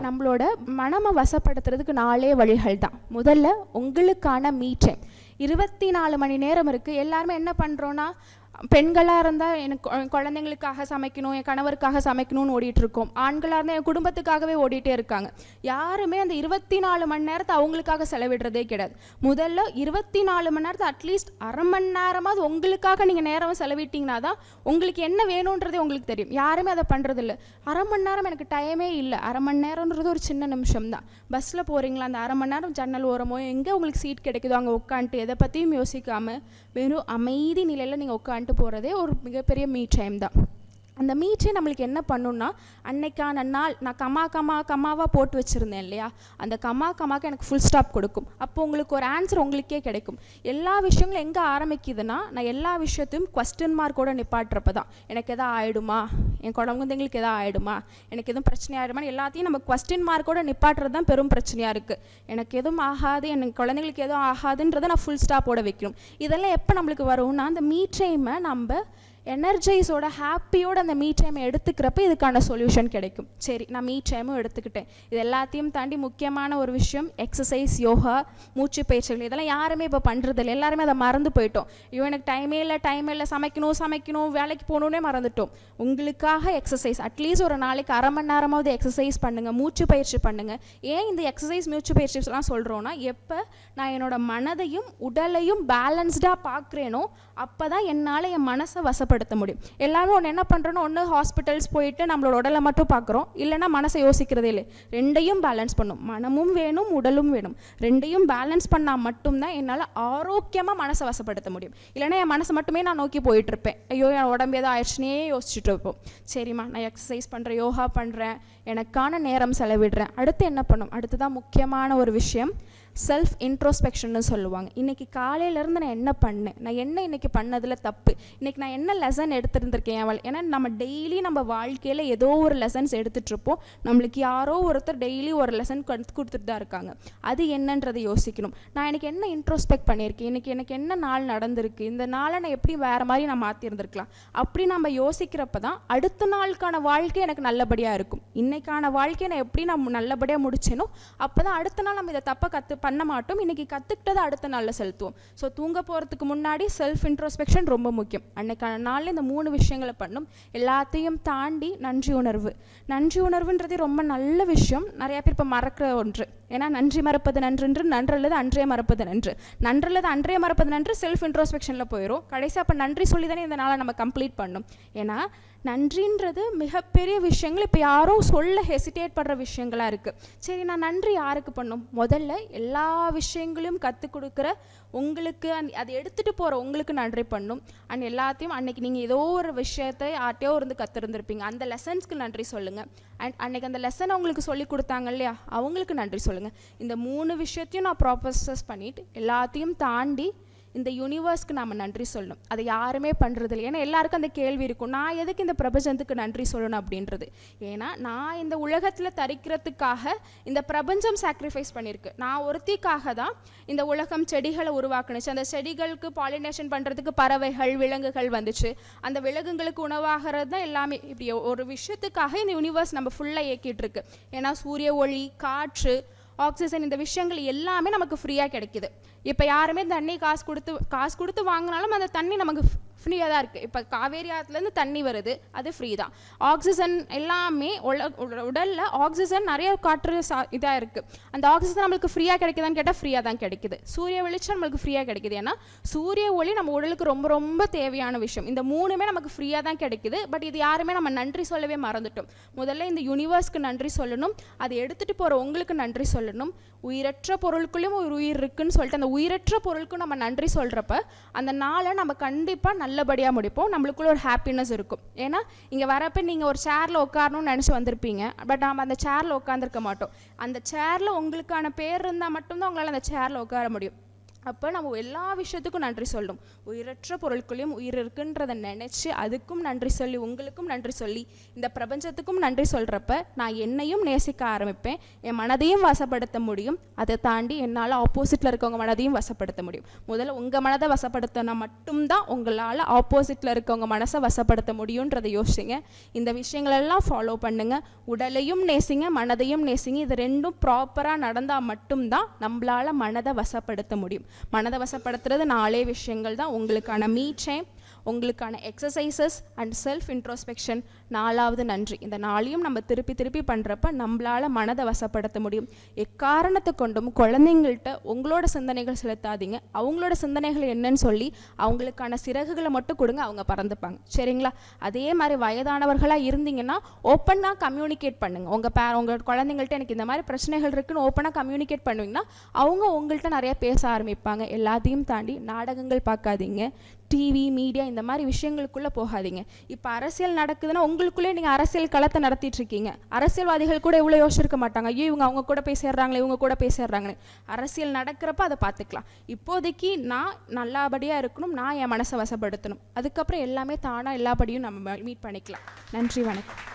நம்மளோட மனமை வசப்படுத்துறதுக்கு 4 வழிகள் தான். முதல்ல உங்களுக்கான மீ டைம். 24 மணி நேரம் இருக்குது. எல்லாருமே என்ன பண்ணுறோன்னா, பெண்களாக இருந்தால் எனக்கு குழந்தைங்களுக்காக சமைக்கணும், என் கணவருக்காக சமைக்கணும்னு ஓடிட்டுருக்கோம். ஆண்களாக இருந்தால் என் குடும்பத்துக்காகவே ஓடிட்டே இருக்காங்க. யாருமே அந்த 24 மணி நேரத்தை அவங்களுக்காக செலவிடுறதே கிடையாது. முதல்ல 24 மணி நேரத்தை அட்லீஸ்ட் அரை மணி நேரமாவது உங்களுக்காக நீங்கள் நேரம் செலவிட்டிங்கன்னா தான் உங்களுக்கு என்ன வேணுன்றதே உங்களுக்கு தெரியும். யாருமே அதை பண்ணுறதில்ல. அரை மணி நேரம் எனக்கு டைமே இல்லை. அரை மணி நேரம்ன்றது ஒரு சின்ன நிமிஷம் தான். பஸ்ஸில் போகிறீங்களா, அந்த அரை மணி நேரம் ஜன்னல் ஓரமோ எங்கே உங்களுக்கு சீட் கிடைக்குதோ அங்கே உட்காந்துட்டு எதை பற்றியும் யோசிக்காமல் வெறும் அமைதி நிலையில் நீங்கள் உட்காந்துட்டு போகிறதே ஒரு மிகப்பெரிய மீ டைம் தான். அந்த மீ டைம் நம்மளுக்கு என்ன பண்ணுன்னா, அன்னைக்கான நாள் நான் கமாவாக போட்டு வச்சுருந்தேன் இல்லையா, அந்த கமாக்கு எனக்கு ஃபுல் ஸ்டாப் கொடுக்கும். அப்போ உங்களுக்கு ஒரு ஆன்சர் உங்களுக்கே கிடைக்கும். எல்லா விஷயங்களும் எங்கே ஆரம்பிக்குதுன்னா, நான் எல்லா விஷயத்தையும் கொஸ்டின் மார்க்கோட நிப்பாட்டுறப்ப தான். எனக்கு எதாவது ஆகிடுமா, என் குழந்தைங்களுக்கு எதாவது ஆகிடுமா, எனக்கு எதுவும் பிரச்சனை ஆகிடுமான்னு எல்லாத்தையும் நம்ம கொஸ்டின் மார்க்கோட நிப்பாட்டுறது தான் பெரும் பிரச்சனையாக இருக்குது. எனக்கு எதுவும் ஆகாது, எனக்கு குழந்தைங்களுக்கு எதுவும் ஆகாதுன்றதை நான் ஃபுல் ஸ்டாப்போட வைக்கணும். இதெல்லாம் எப்போ நம்மளுக்கு வரும்னா, அந்த மீ டைமை நம்ம எனர்ஜைஸோட ஹாப்பியோட அந்த மீ டைமை எடுத்துக்கிறப்ப இதுக்கான சொல்யூஷன் கிடைக்கும். சரி, நான் மீ டைமும் எடுத்துக்கிட்டேன். இது எல்லாத்தையும் தாண்டி முக்கியமான ஒரு விஷயம் எக்ஸசைஸ், யோகா, மூச்சு பயிற்சிகள். இதெல்லாம் யாருமே இப்போ பண்ணுறதில்லை. எல்லாருமே அதை மறந்து போயிட்டோம். ஐயோ எனக்கு டைமே இல்லை, சமைக்கணும், வேலைக்கு போகணுன்னே மறந்துட்டோம். உங்களுக்காக எக்ஸசைஸ் அட்லீஸ்ட் ஒரு நாளைக்கு அரை மணி நேரமாவது எக்ஸசைஸ் பண்ணுங்கள், மூச்சு பயிற்சி பண்ணுங்கள். ஏன் இந்த எக்ஸசைஸ் மூச்சு பயிற்சிலாம் சொல்கிறோன்னா, எப்போ நான் என்னோடய மனதையும் உடலையும் பேலன்ஸ்டாக பார்க்குறேனோ அப்போ தான் என்னால் என் மனசை வசப்படுத்த முடியும். எல்லாரும் ஒன்று என்ன பண்ணுறோன்னா, ஒன்று ஹாஸ்பிட்டல்ஸ் போயிட்டு நம்மளோட உடலை மட்டும் பார்க்குறோம், இல்லைனா மனசை யோசிக்கிறதே இல்லை. ரெண்டையும் பேலன்ஸ் பண்ணும். மனமும் வேணும், உடலும் வேணும். ரெண்டையும் பேலன்ஸ் பண்ணால் மட்டும்தான் என்னால் ஆரோக்கியமாக மனசை வசப்படுத்த முடியும். இல்லைனா என் மனசை மட்டுமே நான் நோக்கி போயிட்டுருப்பேன். ஐயோ என் உடம்பு ஏதோ ஆயிடுச்சுனே யோசிச்சுட்டு இருப்போம். சரிம்மா, நான் எக்ஸசைஸ் பண்ணுறேன், யோகா பண்ணுறேன், எனக்கான நேரம் செலவிடுறேன். அடுத்து என்ன பண்ணும்? அடுத்துதான் முக்கியமான ஒரு விஷயம், செல்ஃப் இன்ட்ரோஸ்பெக்ஷன்னு சொல்லுவாங்க. இன்றைக்கி காலையிலேருந்து நான் என்ன பண்ணேன், நான் என்ன இன்றைக்கி பண்ணதில் தப்பு, இன்றைக்கி நான் என்ன லெசன் எடுத்துருந்துருக்கேன். ஏன்னா நம்ம டெய்லி நம்ம வாழ்க்கையில் ஏதோ ஒரு லெசன்ஸ் எடுத்துகிட்ருப்போம். நம்மளுக்கு யாரோ ஒருத்தர் டெய்லி ஒரு லெசன் கொடுத்துட்டு தான் இருக்காங்க. அது என்னன்றதை யோசிக்கணும். நான் எனக்கு என்ன இன்ட்ரோஸ்பெக்ட் பண்ணியிருக்கேன், இன்றைக்கி எனக்கு என்ன நாள் நடந்திருக்கு, இந்த நாளை நான் எப்படி வேறு மாதிரி நான் மாற்றிருந்துருக்கலாம். அப்படி நம்ம யோசிக்கிறப்ப தான் அடுத்த நாளுக்கான வாழ்க்கை எனக்கு நல்லபடியாக இருக்கும். இன்றைக்கான வாழ்க்கையை நான் எப்படி நான் நல்லபடியாக முடிச்சேனோ அப்போ தான் அடுத்த நாள் நம்ம இதை தப்பை பண்ண மாட்டோம். இன்றைக்கி கற்றுக்கிட்டதை அடுத்த நாளில் செலுத்துவோம். ஸோ தூங்க போகிறதுக்கு முன்னாடி செல்ஃப் இன்ட்ரோஸ்பெக்ஷன் ரொம்ப முக்கியம். அன்னைக்கான நாளில் இந்த 3 விஷயங்களை பண்ணும். எல்லாத்தையும் தாண்டி நன்றி உணர்வுன்றது ரொம்ப நல்ல விஷயம். நிறையா பேர் இப்போ மறக்கிற ஒன்று. ஏன்னா நன்றி மறப்பது நன்று, நன்றல்லது அன்றைய மறப்பது நன்று, நன்றல்லது அன்றைய மறப்பது நன்று செல்ஃப் இன்ட்ரோஸ்பெக்ஷனில் போயிடும். கடைசி அப்போ நன்றி சொல்லி தானே இந்த நாளை நம்ம கம்ப்ளீட் பண்ணணும். ஏன்னா நன்றின்றது மிகப்பெரிய விஷயங்கள் இப்போ யாரும் சொல்ல ஹெசிடேட் பண்ணுற விஷயங்களாக இருக்குது. சரி, நான் நன்றி யாருக்கு பண்ணும்? முதல்ல எல்லா விஷயங்களையும் கற்றுக் கொடுக்குற உங்களுக்கு, அதை எடுத்துகிட்டு போகிற உங்களுக்கு நன்றி பண்ணும். அண்ட் எல்லாத்தையும் அன்றைக்கி நீங்கள் ஏதோ ஒரு விஷயத்தை யார்ட்டையோ இருந்து கற்றுருந்துருப்பீங்க, அந்த லெசன்ஸ்க்கு நன்றி சொல்லுங்கள். அண்ட் அன்றைக்கி அந்த லெசனை உங்களுக்கு சொல்லி கொடுத்தாங்க இல்லையா, அவங்களுக்கு நன்றி சொல்லுங்கள். இந்த 3 விஷயத்தையும் நான் ப்ராசஸ் பண்ணிவிட்டு எல்லாத்தையும் தாண்டி இந்த யூனிவர்ஸ்க்கு நாம் நன்றி சொல்லணும். அதை யாருமே பண்ணுறதில்லை. ஏன்னா எல்லாருக்கும் அந்த கேள்வி இருக்கும், நான் எதுக்கு இந்த பிரபஞ்சத்துக்கு நன்றி சொல்லணும் அப்படின்றது. ஏன்னா நான் இந்த உலகத்தில் தரிக்கிறதுக்காக இந்த பிரபஞ்சம் சாக்ரிஃபைஸ் பண்ணியிருக்கு. நான் ஒருத்திக்காக தான் இந்த உலகம் செடிகளை உருவாக்குனுச்சு. அந்த செடிகளுக்கு பாலினேஷன் பண்ணுறதுக்கு பறவைகள், விலங்குகள் வந்துச்சு. அந்த விலங்குகளுக்கு உணவாகிறது தான் எல்லாமே. இப்படி ஒரு விஷயத்துக்காக இந்த யூனிவர்ஸ் நம்ம ஃபுல்லாக இயக்கிட்டு இருக்கு. ஏன்னா சூரிய ஒளி, காற்று, ஆக்சிஜன், இந்த விஷயங்கள் எல்லாமே நமக்கு ஃப்ரீயாக கிடைக்கிது. இப்போ யாருமே தண்ணி காசு கொடுத்து வாங்கினாலும் அந்த தண்ணி நமக்கு ஃப்ரீயாக தான் இருக்குது. இப்போ காவேரி ஆற்றுலேருந்து தண்ணி வருது, அது ஃப்ரீ தான். ஆக்சிஜன் எல்லாமே உடலில் ஆக்சிஜன் நிறைய காற்று இதாக இருக்குது. அந்த ஆக்சிஜன் நம்மளுக்கு ஃப்ரீயாக கிடைக்குதான்னு கேட்டால் ஃப்ரீயாக தான் கிடைக்குது. சூரிய வெளிச்சம் நம்மளுக்கு ஃப்ரீயாக கிடைக்குது. ஏன்னா சூரிய ஒளி நம்ம உடலுக்கு ரொம்ப ரொம்ப தேவையான விஷயம். இந்த 3மே நமக்கு ஃப்ரீயாக தான் கிடைக்குது. பட் இது யாருமே நம்ம நன்றி சொல்லவே மறந்துட்டோம். முதல்ல இந்த யூனிவர்ஸ்க்கு நன்றி சொல்லணும். அதை எடுத்துகிட்டு போகிற உங்களுக்கு நன்றி சொல்லணும். உயிரற்ற பொருளுக்குள்ளேயும் ஒரு உயிர் இருக்குன்னு சொல்லிட்டு அந்த உயிரற்ற பொருளுக்கும் நம்ம நன்றி சொல்கிறப்ப அந்த நாளை நம்ம கண்டிப்பாக நல்லபடியாக முடிப்போம். நம்மளுக்குள்ள ஒரு ஹாப்பினஸ் இருக்கும். ஏன்னா இங்கே வரப்போ நீங்கள் ஒரு சேரில் உட்காரணும்னு நினச்சி வந்திருப்பீங்க. பட் நம்ம அந்த சேரில் உட்காந்துருக்க மாட்டோம். அந்த சேரில் உங்களுக்கான பேர் இருந்தால் மட்டும்தான் உங்களால் அந்த சேரில் உட்கார முடியும். அப்போ நம்ம எல்லா விஷயத்துக்கும் நன்றி சொல்லணும். உயிரற்ற பொருட்களையும் உயிர் இருக்குன்றதை நினச்சி அதுக்கும் நன்றி சொல்லி, உங்களுக்கும் நன்றி சொல்லி, இந்த பிரபஞ்சத்துக்கும் நன்றி சொல்கிறப்ப நான் என்னையும் நேசிக்க ஆரம்பிப்பேன், என் மனதையும் வசப்படுத்த முடியும். அதை தாண்டி என்னால் ஆப்போசிட்டில் இருக்கவங்க மனதையும் வசப்படுத்த முடியும். முதல்ல உங்கள் மனதை வசப்படுத்தினா மட்டும்தான் உங்களால் ஆப்போசிட்டில் இருக்கவங்க மனசை வசப்படுத்த முடியுன்றதை யோசிங்க. இந்த விஷயங்களெல்லாம் ஃபாலோ பண்ணுங்கள். உடலையும் நேசிங்க, மனதையும் நேசிங்க. இது ரெண்டும் ப்ராப்பராக நடந்தால் மட்டும்தான் நம்மளால் மனதை வசப்படுத்த முடியும். மனதை வசப்படுத்துறது 4 விஷயங்கள் தான். உங்களுக்கான மீ டைம், உங்களுக்கான எக்ஸசைசஸ் அண்ட் செல்ஃப் இன்ட்ரோஸ்பெக்ஷன், 4வது நன்றி. இந்த 4ஐயும் நம்ம திருப்பி திருப்பி பண்ணுறப்ப நம்மளால் மனதை வசப்படுத்த முடியும். எக்காரணத்தை கொண்டும் குழந்தைங்கள்ட்ட உங்களோட சிந்தனைகள் செலுத்தாதீங்க. அவங்களோட சிந்தனைகள் என்னன்னு சொல்லி அவங்களுக்கான சிறகுகளை மட்டும் கொடுங்க, அவங்க பறந்துப்பாங்க. சரிங்களா? அதே மாதிரி வயதானவர்களாக இருந்தீங்கன்னா ஓப்பனாக கம்யூனிகேட் பண்ணுங்கள். உங்கள் குழந்தைங்கள்ட்ட எனக்கு இந்த மாதிரி பிரச்சனைகள் இருக்குன்னு ஓப்பனாக கம்யூனிகேட் பண்ணுவீங்கன்னா அவங்க உங்கள்கிட்ட நிறைய பேச ஆரம்பிப்பாங்க. எல்லாத்தையும் தாண்டி நாடகங்கள் பார்க்காதீங்க, டிவி, மீடியா இந்த மாதிரி விஷயங்களுக்குள்ளே போகாதீங்க. இப்போ அரசியல் நடக்குதுன்னா உங்களுக்குள்ளே நீங்கள் அரசியல் களத்தை நடத்திட்டு இருக்கீங்க. அரசியல்வாதிகள் கூட இவ்வளோ யோசிச்சிருக்க மாட்டாங்க, ஐயோ இவங்க அவங்க கூட பேசிடுறாங்களே, இவங்க கூட பேசிடுறாங்கன்னு. அரசியல் நடக்கிறப்ப அதை பார்த்துக்கலாம். இப்போதைக்கு நான் நல்லபடியாக இருக்கணும், நான் என் மனசை வசப்படுத்தணும். அதுக்கப்புறம் எல்லாமே தானாக எல்லாபடியும் நம்ம மீட் பண்ணிக்கலாம். நன்றி, வணக்கம்.